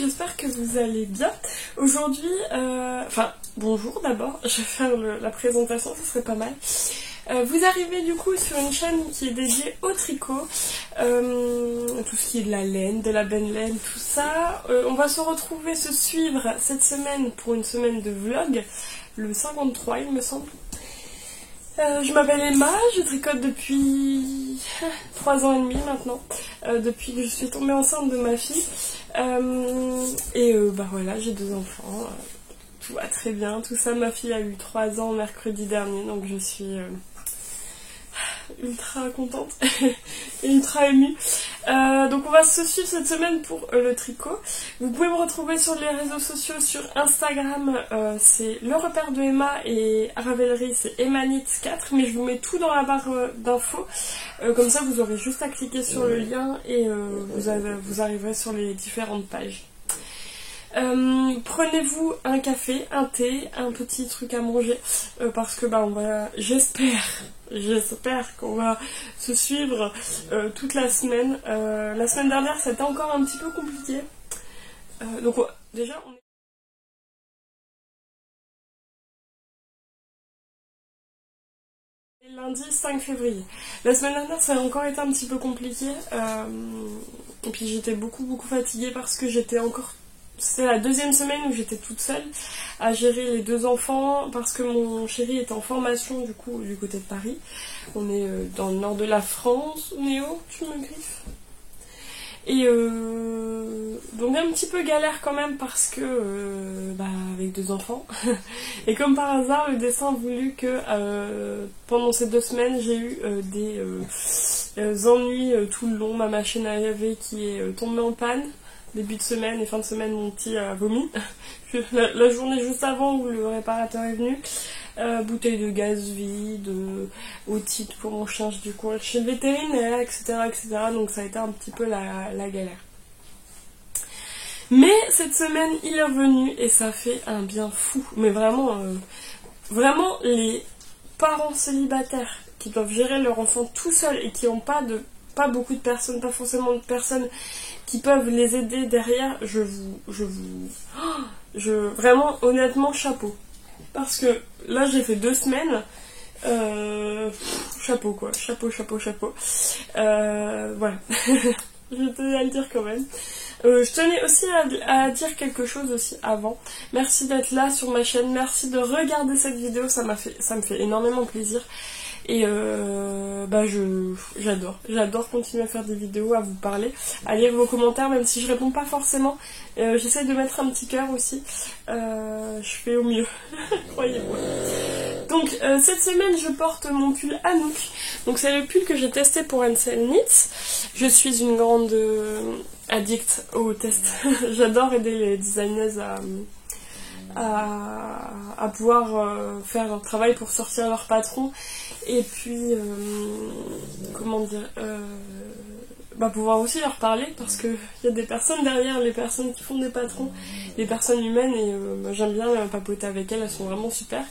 j'espère que vous allez bien. Aujourd'hui, enfin bonjour d'abord, je vais faire la présentation, ce serait pas mal. Vous arrivez du coup sur une chaîne qui est dédiée au tricot, tout ce qui est de la laine, de la benne laine, tout ça. On va se retrouver, se suivre cette semaine pour une semaine de vlog, le 53 il me semble. Je m'appelle Emma, je tricote depuis 3 ans et demi maintenant, depuis que je suis tombée enceinte de ma fille. Bah voilà, j'ai 2 enfants, tout va très bien, tout ça. Ma fille a eu 3 ans mercredi dernier, donc je suis ultra contente et ultra émue. Donc on va se suivre cette semaine pour le tricot. Vous pouvez me retrouver sur les réseaux sociaux, sur Instagram, c'est le repère de Emma, et à Ravelry c'est Emmanits4, mais je vous mets tout dans la barre d'infos, comme ça vous aurez juste à cliquer sur le lien et vous arriverez sur les différentes pages. Prenez-vous un café, un thé, un petit truc à manger, parce que on va, j'espère qu'on va se suivre toute la semaine. La semaine dernière c'était encore un petit peu compliqué, donc déjà on est lundi 5 février. La semaine dernière ça a encore été un petit peu compliqué, et puis j'étais beaucoup fatiguée parce que c'était la 2e semaine où j'étais toute seule à gérer les 2 enfants, parce que mon chéri était en formation du coup du côté de Paris. On est dans le nord de la France. Néo, tu me griffes. Et donc un petit peu galère quand même parce que avec 2 enfants. Et comme par hasard, le destin a voulu que pendant ces 2 semaines j'ai eu des ennuis tout le long. Ma machine à laver qui est tombée en panne début de semaine, et fin de semaine mon petit a vomi. La journée juste avant où le réparateur est venu, bouteille de gaz vide, otite pour mon chien, du coup chez le vétérinaire, etc., donc ça a été un petit peu la galère. Mais cette semaine il est revenu et ça fait un bien fou. Mais vraiment, vraiment les parents célibataires qui doivent gérer leur enfant tout seuls et qui n'ont pas beaucoup de personnes, pas forcément de personnes qui peuvent les aider derrière, vraiment honnêtement chapeau. Parce que là j'ai fait 2 semaines, chapeau quoi, chapeau. Voilà, je tenais à le dire quand même. Je tenais aussi à dire quelque chose aussi avant. Merci d'être là sur ma chaîne, merci de regarder cette vidéo, ça me fait énormément plaisir. Et j'adore continuer à faire des vidéos, à vous parler, à lire vos commentaires, même si je réponds pas forcément. J'essaie de mettre un petit cœur aussi. Je fais au mieux, croyez-moi. Donc cette semaine je porte mon pull Anouk. Donc c'est le pull que j'ai testé pour Ansel Knits. Je suis une grande addict aux tests. J'adore aider les designers à pouvoir faire leur travail pour sortir leur patron, et puis comment dire, pouvoir aussi leur parler, parce qu'il y a des personnes derrière les personnes qui font des patrons, des personnes humaines, et j'aime bien papoter avec elles sont vraiment super.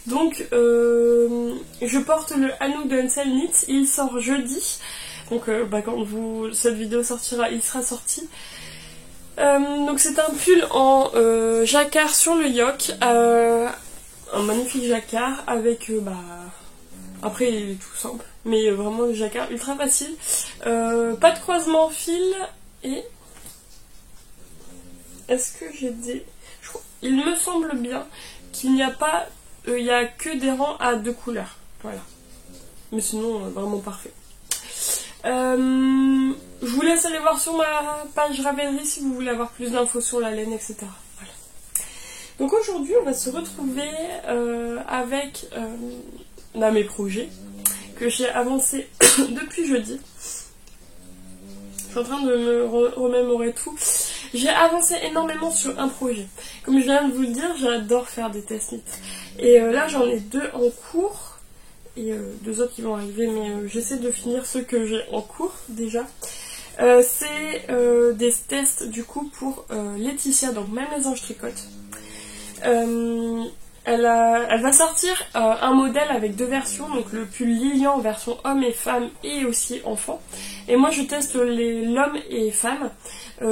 Donc je porte le Anouk de Ansel Knits, il sort jeudi, donc quand cette vidéo sortira, il sera sorti. Donc c'est un pull en jacquard sur le yoke, un magnifique jacquard avec après il est tout simple, mais vraiment le jacquard ultra facile, pas de croisement fil, et est-ce que j'ai il me semble bien qu'il n'y a pas, il y a que des rangs à 2 couleurs, voilà, mais sinon vraiment parfait. Je vous laisse aller voir sur ma page Ravelry si vous voulez avoir plus d'infos sur la laine, etc. Voilà. Donc aujourd'hui on va se retrouver avec mes projets que j'ai avancés depuis jeudi. Je suis en train de me remémorer tout. J'ai avancé énormément sur un projet. Comme je viens de vous le dire, j'adore faire des test knits. Et là j'en ai 2 en cours. Et 2 autres qui vont arriver, mais j'essaie de finir ceux que j'ai en cours déjà. C'est des tests du coup pour Laetitia, donc même les anges tricotent. elle va sortir un modèle avec 2 versions, donc le pull Lilian version homme et femme et aussi enfant. Et moi je teste l'homme et femme.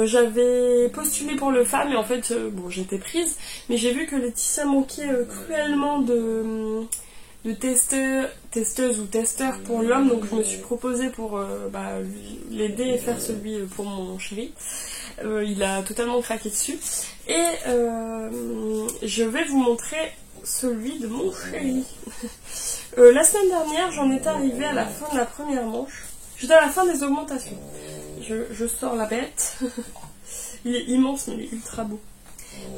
J'avais postulé pour le femme et en fait, bon j'étais prise, mais j'ai vu que Laetitia manquait cruellement de testeuse ou testeur pour l'homme, donc je me suis proposée pour l'aider et faire celui pour mon chéri. Il a totalement craqué dessus. Et je vais vous montrer celui de mon chéri. La semaine dernière, j'en étais arrivée à la fin de la première manche. J'étais à la fin des augmentations. Je sors la bête. Il est immense, mais il est ultra beau.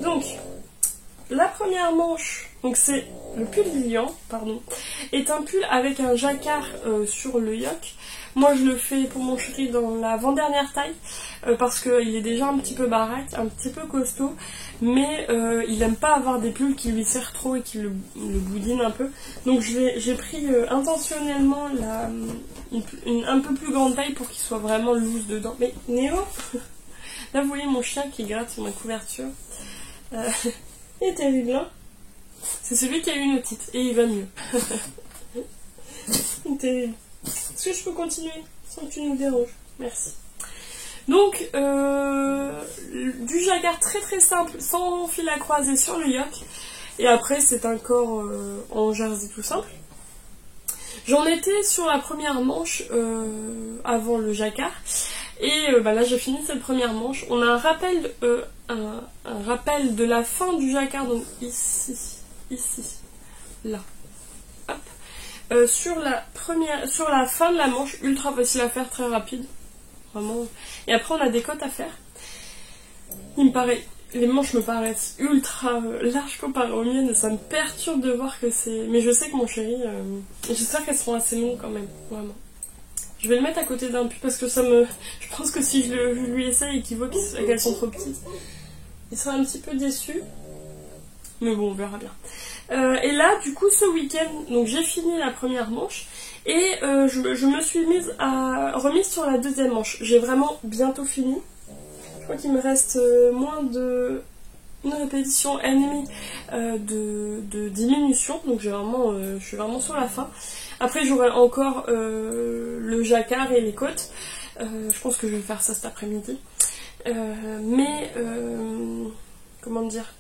Donc, la première manche, donc c'est le pull Lilian, pardon, est un pull avec un jacquard sur le yoke. Moi je le fais pour mon chéri dans l'avant-dernière taille parce qu'il est déjà un petit peu baraque, un petit peu costaud, mais il aime pas avoir des pulls qui lui serrent trop et qui le boudinent un peu. Donc j'ai pris intentionnellement un peu plus grande taille pour qu'il soit vraiment loose dedans. Mais Néo, là vous voyez mon chien qui gratte sur ma couverture. Il est terrible, hein. C'est celui qui a eu une otite et il va mieux. Il est terrible. Est-ce que je peux continuer sans que tu nous déranges? Merci. Donc, du jacquard très très simple, sans fil à croiser sur le yoke. Et après, c'est un corps en jersey tout simple. J'en étais sur la première manche avant le jacquard. Et là, j'ai fini cette première manche. On a un rappel, un rappel de la fin du jacquard, donc ici, là. Hop. Sur la fin de la manche, ultra facile à faire, très rapide. Vraiment. Et après, on a des côtes à faire. Les manches me paraissent ultra larges comparées aux miennes et ça me perturbe de voir que c'est... Mais je sais que mon chéri... J'espère qu'elles seront assez longues quand même, vraiment. Je vais le mettre à côté d'un pull parce que ça me... Je pense que si je lui essaye et qu'il voit qu'elles sont trop petites, il sera un petit peu déçu. Mais bon, on verra bien. Et là, du coup, ce week-end, donc j'ai fini la première manche et je me suis remise sur la deuxième manche. J'ai vraiment bientôt fini. Je crois qu'il me reste moins de une répétition et demie de diminution, donc je suis vraiment sur la fin. Après, j'aurai encore le jacquard et les côtes. Je pense que je vais faire ça cet après-midi. Comment dire,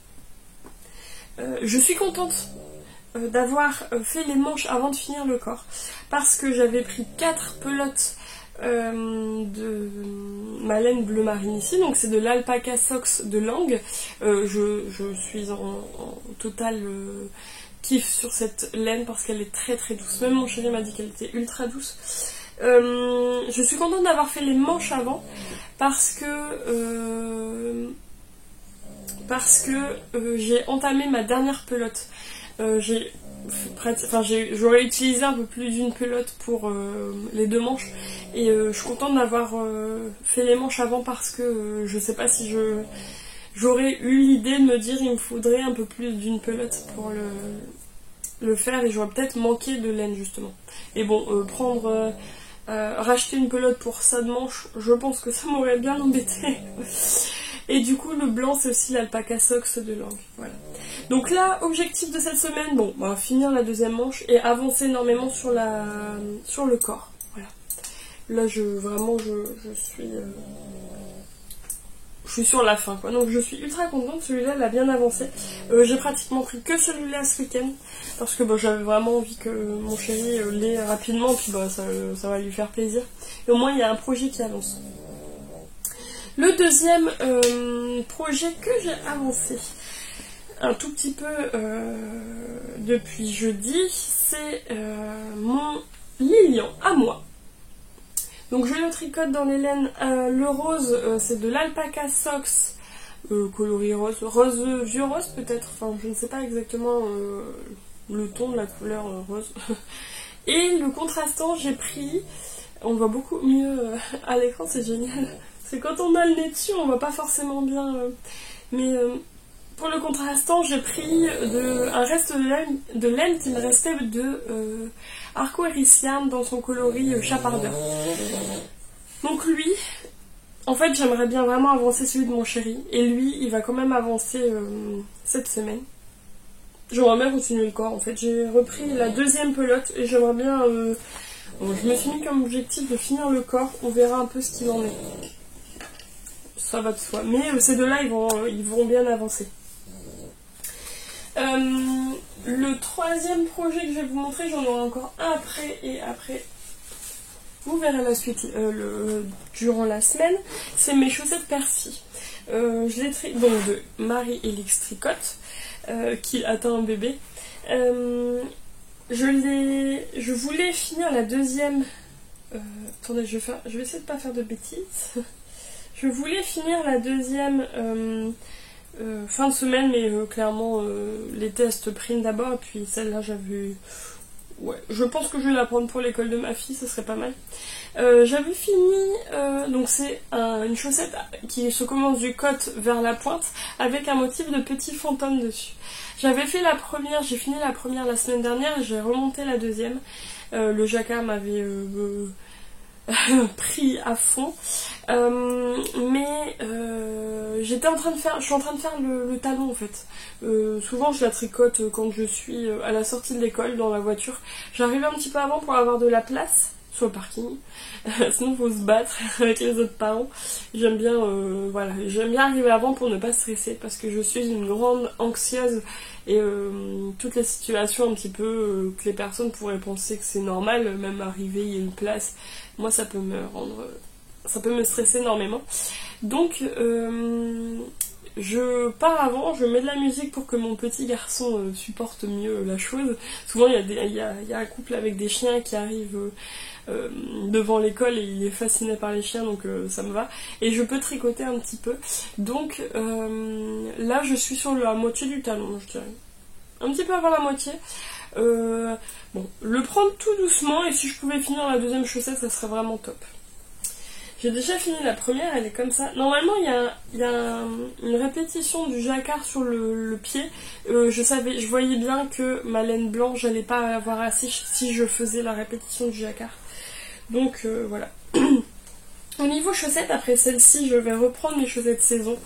je suis contente d'avoir fait les manches avant de finir le corps parce que j'avais pris 4 pelotes de ma laine bleu marine ici, donc c'est de l'Alpaca Socks de Lang. Je suis en total kiff sur cette laine parce qu'elle est très très douce. Même mon chéri m'a dit qu'elle était ultra douce. Je suis contente d'avoir fait les manches avant parce que j'ai entamé ma dernière pelote. J'aurais utilisé un peu plus d'une pelote pour les 2 manches et je suis contente d'avoir fait les manches avant parce que je sais pas si j'aurais eu l'idée de me dire il me faudrait un peu plus d'une pelote pour le faire et j'aurais peut-être manqué de laine justement. Et bon, racheter une pelote pour ça de manche, je pense que ça m'aurait bien embêté. Et du coup, le blanc, c'est aussi l'Alpaca Socks de Lang. Voilà. Donc là, objectif de cette semaine, bon, on va finir la deuxième manche et avancer énormément sur le corps. Voilà. Là, je suis sur la fin, quoi. Donc je suis ultra contente, celui-là, il a bien avancé. J'ai pratiquement pris que celui-là ce week-end parce que j'avais vraiment envie que mon chéri l'ait rapidement, puis ça va lui faire plaisir. Et au moins, il y a un projet qui avance. Le deuxième projet que j'ai avancé un tout petit peu depuis jeudi, c'est mon Lilian à moi. Donc je le tricote dans les laines. Le rose, c'est de l'Alpaca Socks coloris rose, vieux rose peut-être, enfin je ne sais pas exactement le ton de la couleur rose. Et le contrastant, j'ai pris, on voit beaucoup mieux à l'écran, c'est génial. C'est quand on a le nez dessus, on voit pas forcément bien. Pour le contrastant, j'ai pris un reste de laine qui me restait de Arco Ericiam dans son coloris chapardeur. Donc lui, en fait, j'aimerais bien vraiment avancer celui de mon chéri. Et lui, il va quand même avancer cette semaine. j'aimerais bien continuer le corps en fait. J'ai repris la deuxième pelote et j'aimerais bien... bon, je me suis mis comme objectif de finir le corps, on verra un peu ce qu'il en est. Ça va de soi. Mais ces deux-là, ils vont bien avancer. Le troisième projet que je vais vous montrer, j'en aurai encore un après, et après vous verrez la suite durant la semaine. C'est mes chaussettes Percy. Je les donc de Marie-Élix Tricotte, qui attend un bébé. Je voulais finir la deuxième. Attendez, je vais essayer de pas faire de bêtises. Je voulais finir la deuxième fin de semaine, mais clairement les tests priment d'abord, et puis celle-là j'avais... Ouais, je pense que je vais la prendre pour l'école de ma fille, ça serait pas mal. J'avais fini, donc c'est une chaussette qui se commence du côte vers la pointe, avec un motif de petit fantôme dessus. J'avais fait la première, j'ai fini la première la semaine dernière, et j'ai remonté la deuxième. Le jacquard m'avait... pris à fond, mais je suis en train de faire le talon en fait. Souvent je la tricote quand je suis à la sortie de l'école dans la voiture. J'arrive un petit peu avant pour avoir de la place sur le parking, sinon faut se battre avec les autres parents. J'aime bien j'aime bien arriver avant pour ne pas stresser, parce que je suis une grande anxieuse, et toutes les situations un petit peu que les personnes pourraient penser que c'est normal, même arriver, il y a une place, moi ça peut me stresser énormément. Donc je pars avant, je mets de la musique pour que mon petit garçon supporte mieux la chose. Souvent il y a un couple avec des chiens qui arrivent devant l'école, et il est fasciné par les chiens, donc ça me va. Et je peux tricoter un petit peu. Donc là je suis sur la moitié du talon, je dirais. Un petit peu avant la moitié. Bon, le prendre tout doucement, et si je pouvais finir la deuxième chaussette, ça serait vraiment top. J'ai déjà fini la première, elle est comme ça. Normalement, il y a une répétition du jacquard sur le pied. Je voyais bien que ma laine blanche, j'allais pas avoir assez si je faisais la répétition du jacquard. Donc voilà. Au niveau chaussettes, après celle-ci, je vais reprendre mes chaussettes saison.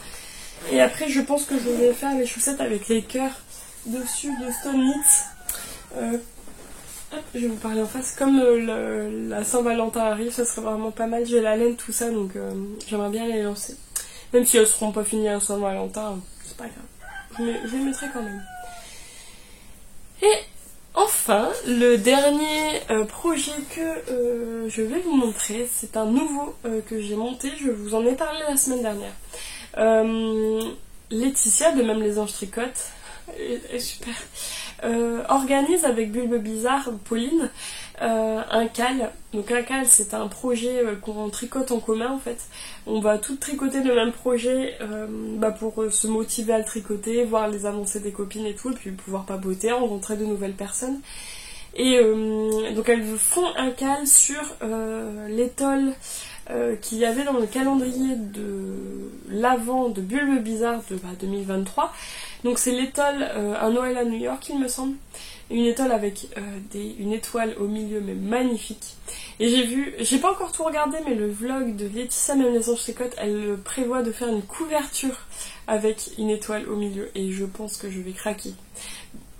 Et après, je pense que je vais faire les chaussettes avec les cœurs dessus de Stone Knits. Je vais vous parler en face. Comme la Saint-Valentin arrive, ça serait vraiment pas mal. J'ai la laine, tout ça, donc j'aimerais bien les lancer. Même si elles seront pas finies à Saint-Valentin, c'est pas grave. Je les mettrai quand même. Et enfin, le dernier projet que je vais vous montrer, c'est un nouveau que j'ai monté. Je vous en ai parlé la semaine dernière. Laetitia, de Même les Anges Tricotent, est super. Organise avec Bulbe Bizarre, Pauline, un cal. Donc un cal, c'est un projet qu'on tricote en commun en fait. On va toutes tricoter le même projet pour se motiver à le tricoter, voir les avancées des copines et tout, et puis pouvoir papoter, rencontrer de nouvelles personnes. Et donc elles font un cal sur l'étole qu'il y avait dans le calendrier de l'Avent de Bulbe Bizarre de 2023. Donc c'est l'étole Un Noël à New York, il me semble. Une étole avec une étoile au milieu, mais magnifique. Et j'ai pas encore tout regardé, mais le vlog de Laetitia Même les Anges Tricotent, elle prévoit de faire une couverture avec une étoile au milieu. Et je pense que je vais craquer.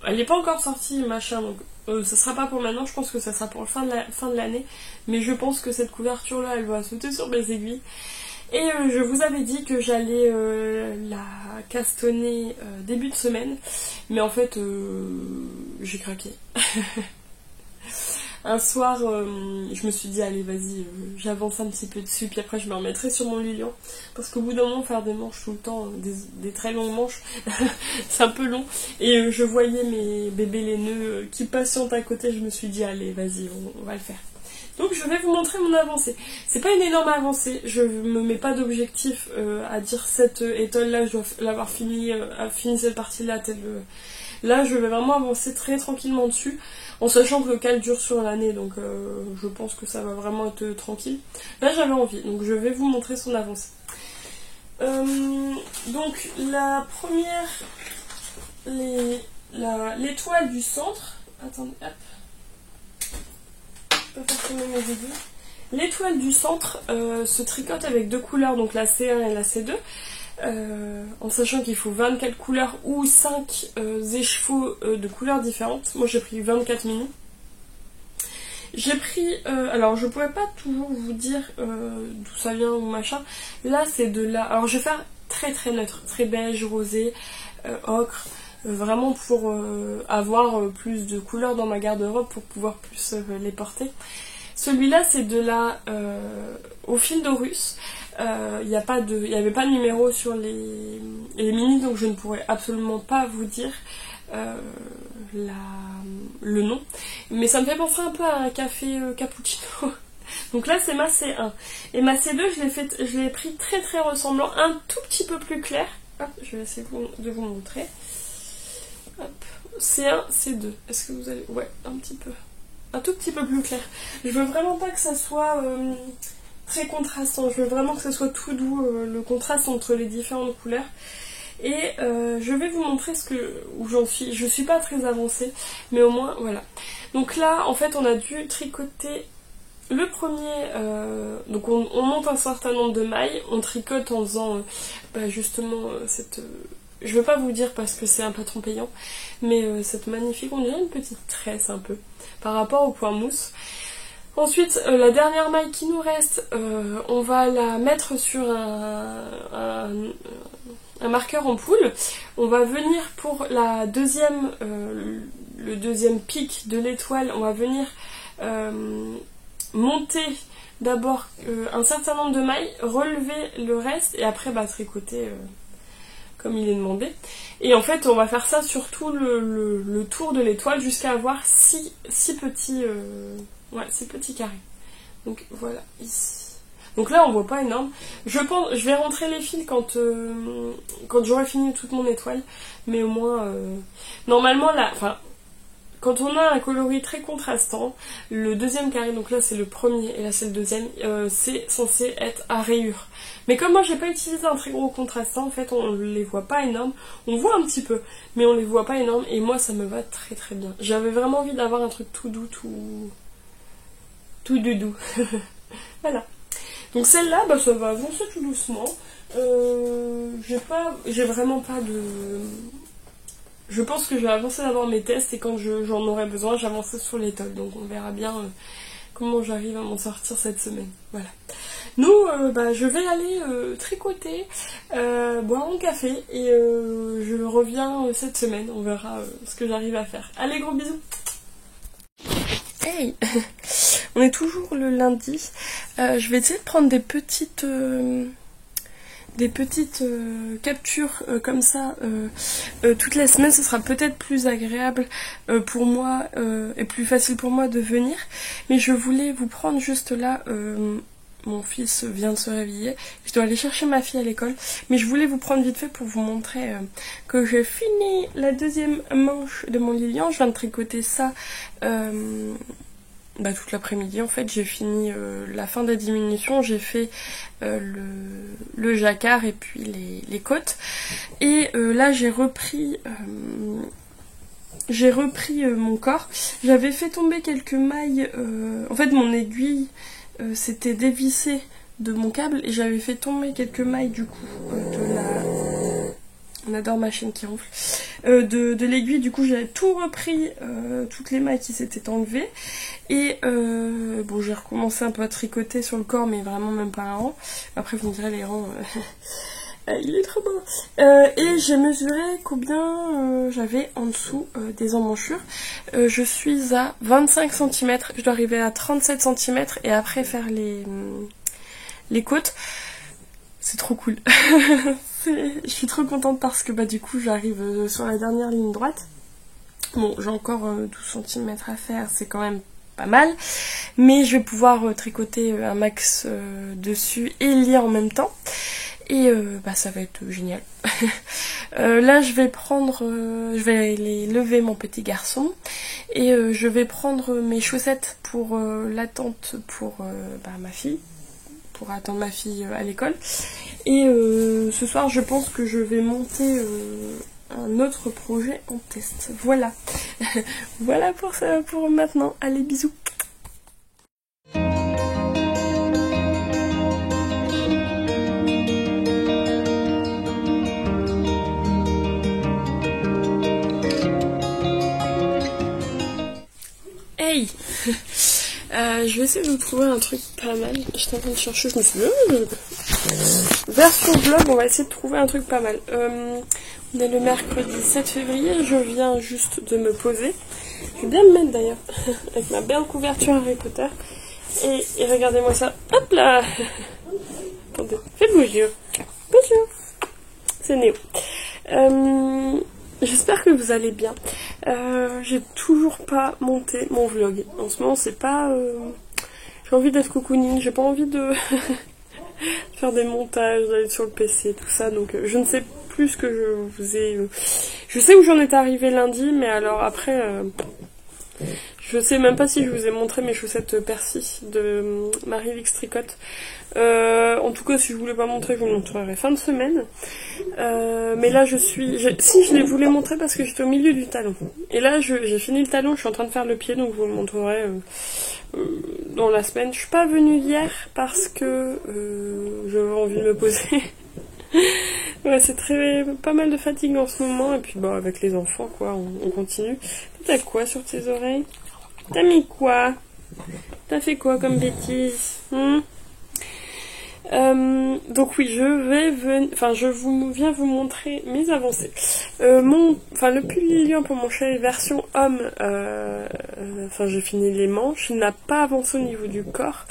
Elle n'est pas encore sortie, machin, donc ça sera pas pour maintenant, je pense que ça sera pour la fin de l'année. Mais je pense que cette couverture-là, elle va sauter sur mes aiguilles. Et je vous avais dit que j'allais la castonner début de semaine, mais en fait j'ai craqué. Un soir, je me suis dit allez vas-y, j'avance un petit peu dessus, puis après je me remettrai sur mon Lilian, parce qu'au bout d'un moment faire des manches tout le temps, des très longues manches, c'est un peu long, et je voyais mes bébés laineux qui patientent à côté, je me suis dit allez vas-y, on va le faire. Donc je vais vous montrer mon avancée. C'est pas une énorme avancée, je me mets pas d'objectif à dire cette étole là, je dois l'avoir fini cette partie là, là je vais vraiment avancer très tranquillement dessus, en sachant que le cal dure sur l'année, donc je pense que ça va vraiment être tranquille. Là j'avais envie, donc je vais vous montrer son avancée. Donc la première, l'étoile du centre, attendez, hop. L'étoile du centre se tricote avec deux couleurs, donc la C1 et la C2. en sachant qu'il faut 24 couleurs ou 5 écheveaux de couleurs différentes. Moi j'ai pris 24 mini. J'ai pris, alors je pourrais pas toujours vous dire d'où ça vient ou machin. Là c'est de la, alors je vais faire très très neutre, très beige, rosé, ocre, vraiment pour avoir plus de couleurs dans ma garde-robe pour pouvoir plus les porter. Celui-là c'est de la au fil de russe. Il n'y avait pas de numéro sur les mini, donc je ne pourrais absolument pas vous dire le nom. Mais ça me fait penser un peu à un café cappuccino. Donc là c'est ma C1. Et ma C2 je l'ai pris très très ressemblant, un tout petit peu plus clair. Hop, je vais essayer de vous montrer. Hop. C1, C2. Est-ce que vous allez... Ouais, un petit peu. Un tout petit peu plus clair. Je veux vraiment pas que ça soit très contrastant. Je veux vraiment que ça soit tout doux, le contraste entre les différentes couleurs. Et je vais vous montrer où j'en suis. Je suis pas très avancée, mais au moins voilà. Donc là, en fait, on a dû tricoter le premier. Donc on monte un certain nombre de mailles, on tricote en faisant justement cette. Je veux pas vous dire parce que c'est un patron payant, mais cette magnifique, on dirait une petite tresse un peu par rapport au point mousse. Ensuite, la dernière maille qui nous reste, on va la mettre sur un marqueur en poule. On va venir pour la deuxième, le deuxième pic de l'étoile, on va venir monter d'abord un certain nombre de mailles, relever le reste et après tricoter comme il est demandé. Et en fait, on va faire ça sur tout le tour de l'étoile jusqu'à avoir 6 petits, 6 petits carrés. Donc voilà, ici. Donc là on voit pas énorme. Je vais rentrer les fils quand j'aurai fini toute mon étoile. Mais au moins normalement là, quand on a un coloris très contrastant, le deuxième carré, donc là c'est le premier et là c'est le deuxième, c'est censé être à rayures. Mais comme moi j'ai pas utilisé un très gros contrastant, en fait on les voit pas énormes. On voit un petit peu, mais on les voit pas énormes et moi ça me va très très bien. J'avais vraiment envie d'avoir un truc tout doux, tout doudou. Voilà. Donc celle-là, ça va avancer tout doucement. J'ai vraiment pas de... Je pense que je vais avancer d'abord mes tests et quand j'en aurai besoin, j'avancerai sur l'étole. Donc on verra bien comment j'arrive à m'en sortir cette semaine. Voilà. Nous, je vais aller tricoter, boire mon café et je reviens cette semaine. On verra ce que j'arrive à faire. Allez, gros bisous. Hey. On est toujours le lundi. Je vais essayer de prendre des petites captures comme ça toutes les semaines. Ce sera peut-être plus agréable pour moi et plus facile pour moi de venir. Mais je voulais vous prendre juste là. Mon fils vient de se réveiller. Je dois aller chercher ma fille à l'école. Mais je voulais vous prendre vite fait pour vous montrer que j'ai fini la deuxième manche de mon Lilian. Je viens de tricoter ça toute l'après-midi. En fait, j'ai fini la fin des diminutions. J'ai fait le jacquard et puis les côtes. Et là, j'ai repris mon corps. J'avais fait tomber quelques mailles. En fait, mon aiguille s'était dévissée de mon câble et j'avais fait tomber quelques mailles du coup de la... On adore ma chaîne qui ronfle. De l'aiguille, du coup j'avais tout repris, toutes les mailles qui s'étaient enlevées. Et j'ai recommencé un peu à tricoter sur le corps, mais vraiment même pas un rang. Après vous me direz les rangs, il est trop beau. Et j'ai mesuré combien j'avais en dessous des emmanchures. Je suis à 25 cm, je dois arriver à 37 cm et après faire les côtes. C'est trop cool. Je suis trop contente parce que du coup j'arrive sur la dernière ligne droite. Bon, j'ai encore 12 cm à faire, c'est quand même pas mal. Mais je vais pouvoir tricoter un max dessus et lier en même temps. Et ça va être génial. Là je vais aller lever mon petit garçon. Et je vais prendre mes chaussettes pour l'attente pour ma fille. Pour attendre ma fille à l'école. Et ce soir je pense que je vais monter un autre projet en test. Voilà. Voilà pour ça pour maintenant. Allez, bisous. Je vais essayer de vous trouver un truc pas mal. J'étais en train de chercher, je me suis dit... version vlog, on va essayer de trouver un truc pas mal. On est le mercredi 7 février, je viens juste de me poser. Je vais bien me mettre d'ailleurs, avec ma belle couverture Harry Potter. Et regardez-moi ça. Hop là. Attendez, fais bonjour. Bonjour. C'est Néo. J'espère que vous allez bien. J'ai toujours pas monté mon vlog. En ce moment, c'est pas... J'ai envie d'être cocooning, j'ai pas envie de faire des montages, d'aller sur le PC, tout ça. Donc, je ne sais plus ce que je vous ai... Je sais où j'en étais arrivée lundi, mais alors après... Je sais même pas si je vous ai montré mes chaussettes Percy de Marie-Vix Tricotte. En tout cas, si je voulais pas montrer, je vous le montrerai fin de semaine. Mais là, si, je les voulais montrer parce que j'étais au milieu du talon. Et là, j'ai fini le talon, je suis en train de faire le pied, donc je vous le montrerai dans la semaine. Je suis pas venue hier parce que j'avais envie de me poser. Ouais, c'est pas mal de fatigue en ce moment, et puis bon, avec les enfants, quoi, on continue. T'as quoi sur tes oreilles? T'as mis quoi? T'as fait quoi comme bêtise? Donc oui, je viens vous montrer mes avancées. Le pull Lilian pour mon chat est version homme. J'ai fini les manches. Il n'a pas avancé au niveau du corps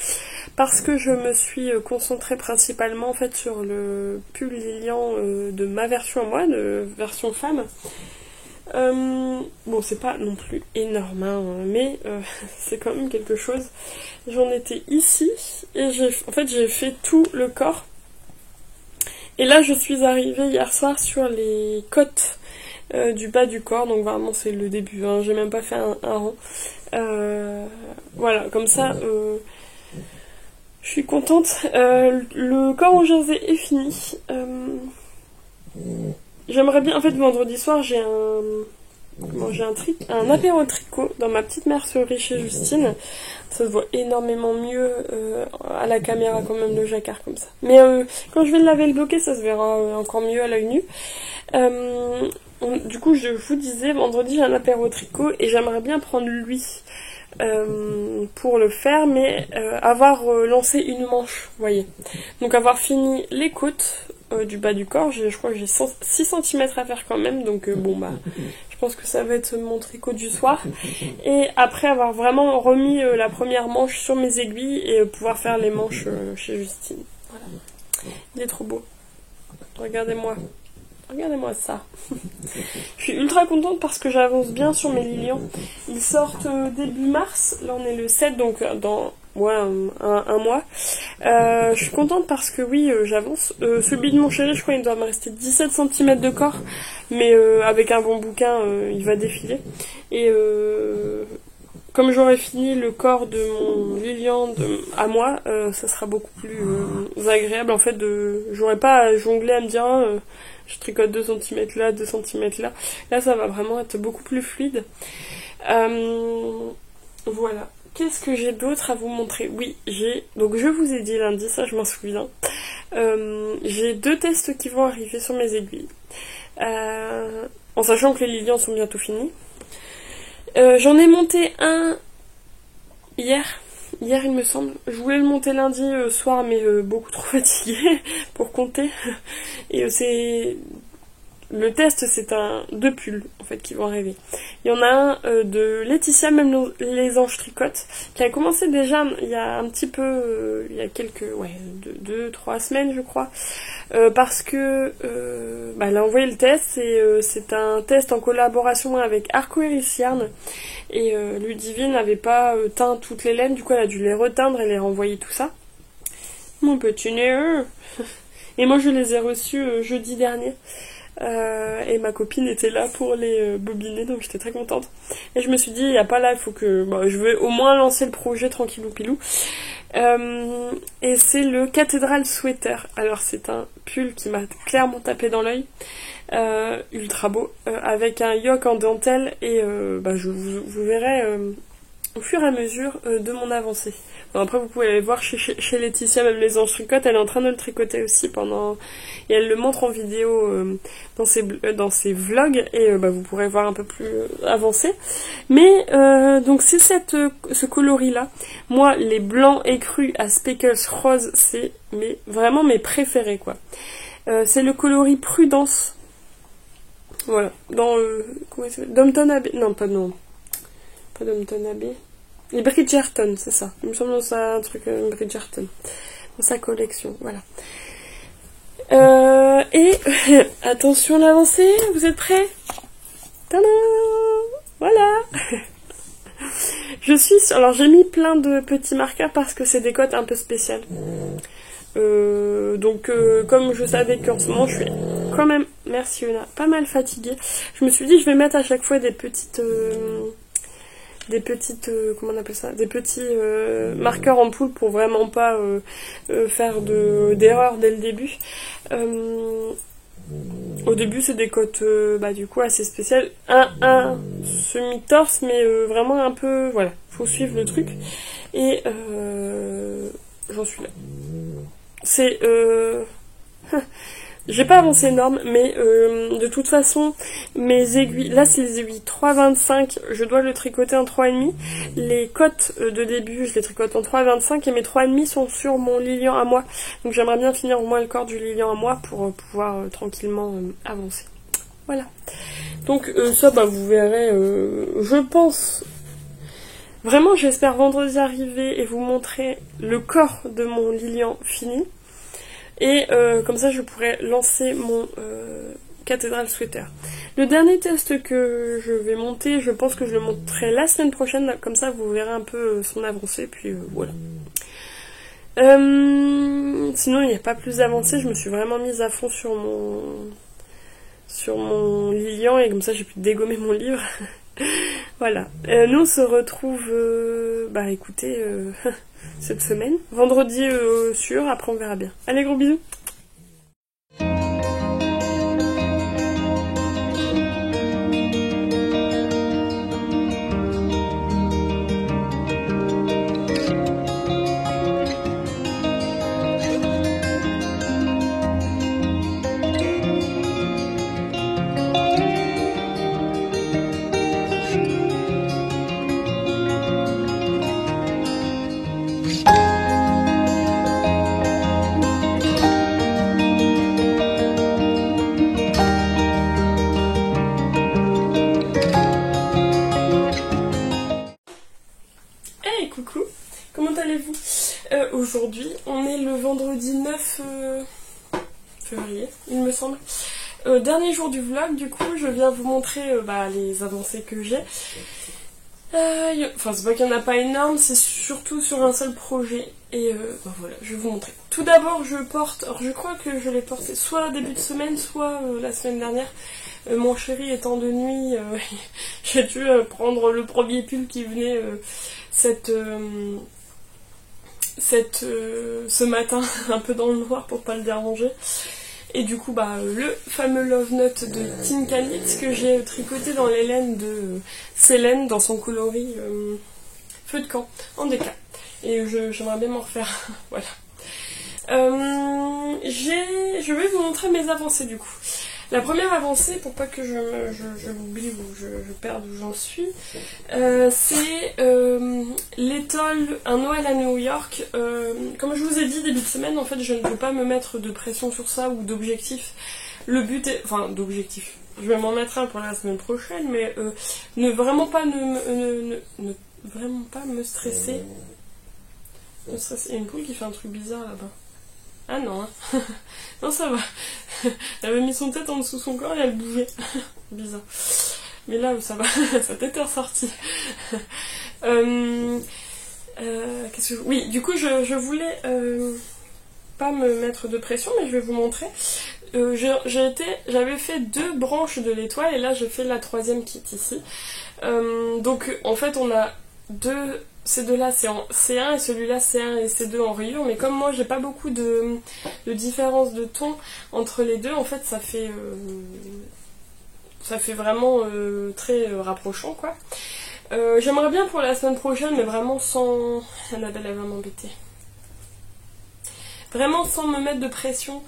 parce que je me suis concentrée principalement en fait sur le pull Lilian de ma version à moi, de version femme. Bon, c'est pas non plus énorme, hein, mais c'est quand même quelque chose. J'en étais ici et j'ai fait tout le corps. Et là, je suis arrivée hier soir sur les côtes du bas du corps, donc vraiment c'est le début, hein, j'ai même pas fait un rond. Voilà, comme ça, je suis contente. Le corps en jersey est fini. J'aimerais bien, en fait, vendredi soir, j'ai un apéro tricot dans ma petite mercerie chez Justine. Ça se voit énormément mieux à la caméra quand même, le jacquard comme ça. Mais quand je vais laver le bloquet, ça se verra encore mieux à l'œil nu. Du coup, je vous disais, vendredi j'ai un apéro tricot et j'aimerais bien prendre lui pour le faire, mais avoir lancé une manche, vous voyez. Donc avoir fini les côtes du bas du corps, je crois que j'ai 6 cm à faire quand même, donc je pense que ça va être mon tricot du soir. Et après avoir vraiment remis la première manche sur mes aiguilles et pouvoir faire les manches chez Justine. Voilà. Il est trop beau. Regardez-moi. Regardez-moi ça. Je suis ultra contente parce que j'avance bien sur mes Lilians. Ils sortent début mars. Là on est le 7, donc dans un mois. Je suis contente parce que oui, j'avance. Celui de mon chéri, je crois il doit me rester 17 cm de corps. Mais avec un bon bouquin, il va défiler. Et comme j'aurai fini le corps de mon Lilian à moi, ça sera beaucoup plus agréable. En fait, j'aurai pas à jongler à me dire... je tricote 2 cm là, 2 cm là. Là, ça va vraiment être beaucoup plus fluide. Voilà. Qu'est-ce que j'ai d'autre à vous montrer? Oui, donc je vous ai dit lundi, ça je m'en souviens. J'ai 2 tests qui vont arriver sur mes aiguilles. En sachant que les Lilians sont bientôt finis. J'en ai monté un hier. Hier, il me semble. Je voulais le monter lundi soir, mais beaucoup trop fatiguée pour compter. Et le test, c'est 2 pulls, en fait, qui vont arriver. Il y en a un de Laetitia, même les anges tricotent, qui a commencé déjà il y a un petit peu, il y a quelques, 2-3 semaines, je crois. Parce que, elle a envoyé le test, et c'est un test en collaboration avec Arcoiris Yarn. Et Ludivine n'avait pas teint toutes les laines, du coup elle a dû les reteindre et les renvoyer tout ça. Mon petit Néo. Et moi je les ai reçus jeudi dernier. Et ma copine était là pour les bobiner, donc j'étais très contente. Et je me suis dit, il n'y a pas là, il faut que... je vais au moins lancer le projet tranquillou pilou. Et c'est le Cathédrale Sweater. Alors c'est un pull qui m'a clairement tapé dans l'œil. Ultra beau, avec un yoke en dentelle et vous verrez, au fur et à mesure de mon avancée. Bon, après vous pouvez aller voir chez Laetitia, même les anges tricotent, elle est en train de le tricoter aussi et elle le montre en vidéo dans ses vlogs, et vous pourrez voir un peu plus avancé. Mais donc c'est ce coloris là. Moi les blancs écrus à speckles rose, c'est vraiment mes préférés quoi. C'est le coloris Prudence. Voilà, dans comment il s'appelle, Downton Abbey, pas Downton Abbey, les Bridgerton, c'est ça, il me semble que c'est un truc Bridgerton, dans sa collection, voilà. Et attention l'avancée, vous êtes prêts? Tadam, voilà. Alors j'ai mis plein de petits marqueurs parce que c'est des cotes un peu spéciales. Donc comme je savais qu'en ce moment je suis quand même, merci Yona, pas mal fatiguée, je me suis dit je vais mettre à chaque fois des petites comment on appelle ça, des petits marqueurs en poule pour vraiment pas faire d'erreur dès le début. Au début c'est des cotes du coup assez spéciales, un semi-torse mais vraiment un peu, voilà, faut suivre le truc, et j'en suis là. C'est j'ai pas avancé énorme, mais de toute façon mes aiguilles, là c'est les aiguilles 3,25, je dois le tricoter en 3,5. Les cotes de début je les tricote en 3,25 et mes 3,5 sont sur mon Lilian à moi, donc j'aimerais bien finir au moins le corps du Lilian à moi pour pouvoir tranquillement avancer. Voilà, donc ça vous verrez, je pense vraiment, j'espère vendredi arriver et vous montrer le corps de mon Lilian fini. Et comme ça, je pourrai lancer mon cathédrale sweater. Le dernier test que je vais monter, je pense que je le monterai la semaine prochaine. Comme ça, vous verrez un peu son avancée. Puis voilà. Sinon, il n'y a pas plus avancé. Je me suis vraiment mise à fond sur mon Lilian. Et comme ça, j'ai pu dégommer mon livre. Voilà. Nous, on se retrouve, écoutez, cette semaine. Vendredi sûr, après on verra bien. Allez, gros bisous. Coucou, comment allez-vous? Aujourd'hui, on est le vendredi 9 février, il me semble. Dernier jour du vlog, du coup, je viens vous montrer les avancées que j'ai. Enfin, c'est pas qu'il n'y en a pas énorme, c'est surtout sur un seul projet. Et voilà, je vais vous montrer. Tout d'abord, je crois que je l'ai porté soit début de semaine, soit la semaine dernière. Mon chéri étant de nuit, j'ai dû prendre le premier pull qui venait ce matin, un peu dans le noir pour pas le déranger. Et du coup, le fameux Love Note de Tinka Knit que j'ai tricoté dans les laines de Célène dans son coloris feu de camp en déca. Et j'aimerais bien m'en refaire. Voilà. Je vais vous montrer mes avancées du coup. La première avancée, pour pas que je m'oublie ou je perde où j'en suis, c'est l'étole Un Noël à New York. Comme je vous ai dit début de semaine, en fait, je ne veux pas me mettre de pression sur ça ou d'objectif. Le but est... Enfin, d'objectif. Je vais m'en mettre un pour la semaine prochaine, mais ne vraiment pas me stresser. Il y a une poule qui fait un truc bizarre là-bas. Ah non, hein. Non, ça va. Elle avait mis son tête en dessous de son corps et elle bougeait. Bizarre. Mais là, ça va. Sa tête est ressortie. Qu'est-ce que Oui, du coup, je voulais pas me mettre de pression, mais je vais vous montrer. J'avais fait 2 branches de l'étoile et là, je fais la 3e qui est ici. Donc, en fait, on a ces deux-là, c'est en C1 et celui-là, C1 et C2 en rayure. Mais comme moi, j'ai pas beaucoup de différence de ton entre les deux, en fait, ça fait vraiment très rapprochant, quoi. J'aimerais bien pour la semaine prochaine, mais vraiment sans... Annabelle, elle va m'embêter. Vraiment sans me mettre de pression,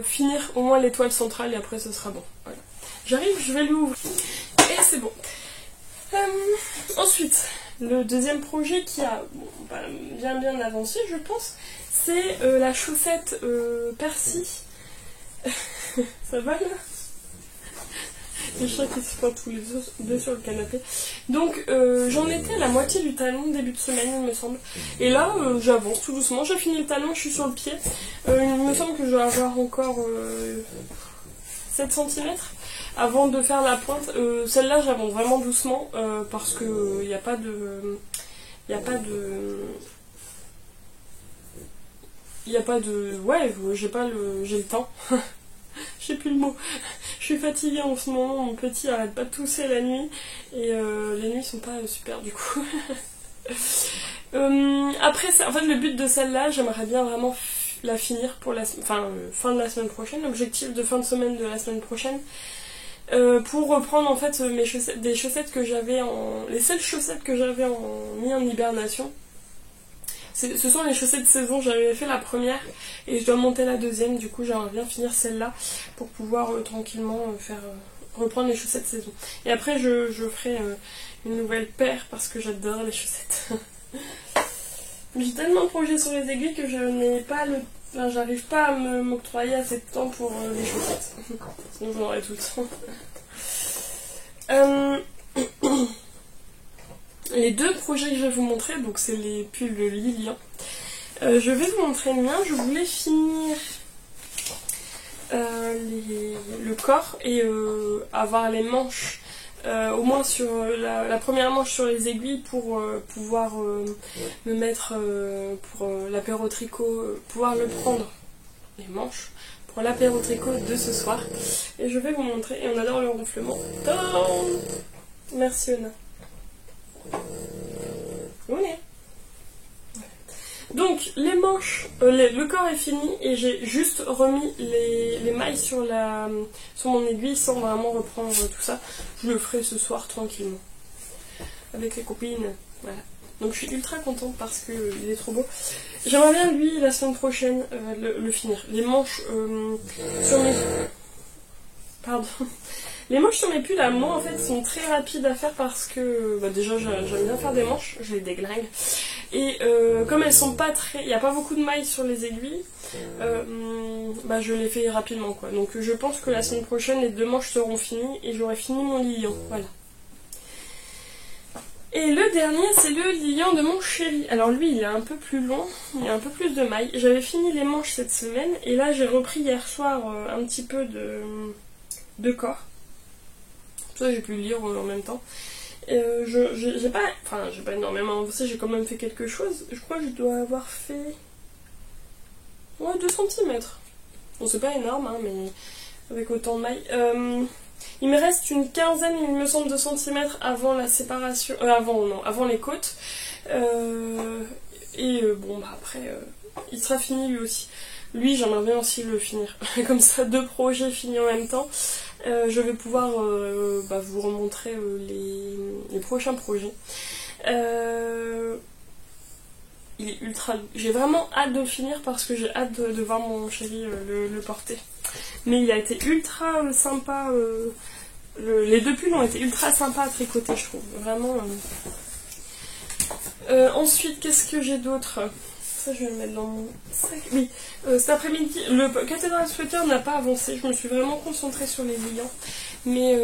finir au moins l'étoile centrale et après ce sera bon. Voilà. J'arrive, je vais l'ouvrir. Et c'est bon. Ensuite, le deuxième projet qui a bien avancé, je pense, c'est la chaussette Percy. Ça va là? Les chats qui se font tous les deux sur le canapé. Donc j'en étais à la moitié du talon début de semaine, il me semble. Et là j'avance tout doucement, j'ai fini le talon, je suis sur le pied. Il me semble que je dois avoir encore 7 cm avant de faire la pointe. Celle-là j'avance vraiment doucement parce que il n'y a pas de... Ouais, j'ai le temps. Je sais plus le mot. Je suis fatiguée en ce moment, mon petit arrête pas de tousser la nuit et les nuits sont pas super du coup. Après, en fait, le but de celle-là, j'aimerais bien vraiment la finir pour la fin de la semaine prochaine, l'objectif de fin de semaine de la semaine prochaine, pour reprendre en fait des chaussettes que j'avais les seules chaussettes que j'avais mis en hibernation. Ce sont les chaussettes de saison, j'avais fait la première et je dois monter la deuxième, du coup j'aimerais bien finir celle-là pour pouvoir tranquillement reprendre les chaussettes de saison. Et après je ferai une nouvelle paire parce que j'adore les chaussettes. J'ai tellement de projets sur les aiguilles que je n'ai pas j'arrive pas à m'octroyer assez de temps pour les chaussettes. Sinon j'en aurais tout le temps. Les deux projets que je vais vous montrer, donc c'est les pulls Lilian. Je vais vous montrer le mien. Je voulais finir le corps et avoir les manches, au moins sur la première manche sur les aiguilles pour pouvoir me mettre pour l'apéro tricot, pouvoir le prendre, les manches, pour l'apéro tricot de ce soir. Et je vais vous montrer, et on adore le ronflement. Tadam! Merci Ona. Ouais. Donc les manches, le corps est fini et j'ai juste remis les mailles sur mon aiguille sans vraiment reprendre tout ça. Je le ferai ce soir tranquillement avec les copines. Voilà. Donc je suis ultra contente parce qu'il est trop beau. J'aimerais bien lui la semaine prochaine le finir. Les manches sur mes... Pardon. Les manches sur mes pulls à moi en fait sont très rapides à faire parce que déjà j'aime bien faire des manches, je les déglingue. Et comme elles sont pas très... Il n'y a pas beaucoup de mailles sur les aiguilles, je les fais rapidement quoi. Donc je pense que la semaine prochaine les deux manches seront finies et j'aurai fini mon Lilian. Voilà. Et le dernier c'est le Lilian de mon chéri. Alors lui il est un peu plus long, il y a un peu plus de mailles. J'avais fini les manches cette semaine et là j'ai repris hier soir un petit peu de corps. Ça j'ai pu le lire en même temps. J'ai pas énormément avancé, j'ai quand même fait quelque chose. Je crois que je dois avoir fait 2 cm. Bon c'est pas énorme hein, mais avec autant de mailles. Il me reste une quinzaine, il me semble, de centimètres avant la séparation. Avant les côtes. Après il sera fini lui aussi. Lui j'aimerais bien aussi le finir. Comme ça 2 projets finis en même temps. Je vais pouvoir vous remontrer les prochains projets. Il est ultra doux. J'ai vraiment hâte de le finir parce que j'ai hâte de voir mon chéri le porter. Mais il a été ultra sympa. Les 2 pulls ont été ultra sympas à tricoter, je trouve. Vraiment. Ensuite, qu'est-ce que j'ai d'autre ? Ça, je vais le mettre dans mon sac. Oui, cet après-midi, le Cathedral Sweater n'a pas avancé. Je me suis vraiment concentrée sur les liants. Mais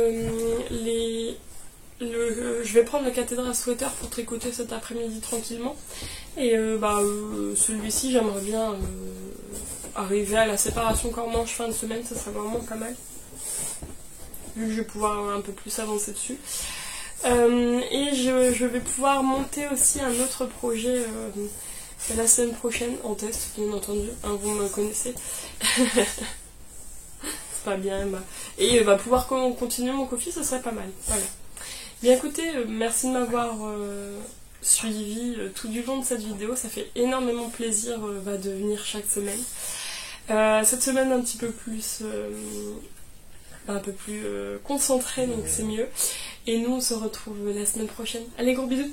je vais prendre le Cathedral Sweater pour tricoter cet après-midi tranquillement. Et celui-ci, j'aimerais bien arriver à la séparation corps-manche fin de semaine. Ça serait vraiment pas mal. Vu que je vais pouvoir un peu plus avancer dessus. Et je vais pouvoir monter aussi un autre projet... la semaine prochaine en test, bien entendu, hein, vous me connaissez. C'est pas bien, et pouvoir continuer mon coffee, ce serait pas mal. Voilà. Bien écoutez, merci de m'avoir suivi tout du long de cette vidéo, ça fait énormément plaisir de venir chaque semaine. Cette semaine un petit peu plus un peu plus concentré, donc c'est mieux. Et nous on se retrouve la semaine prochaine. Allez, gros bisous.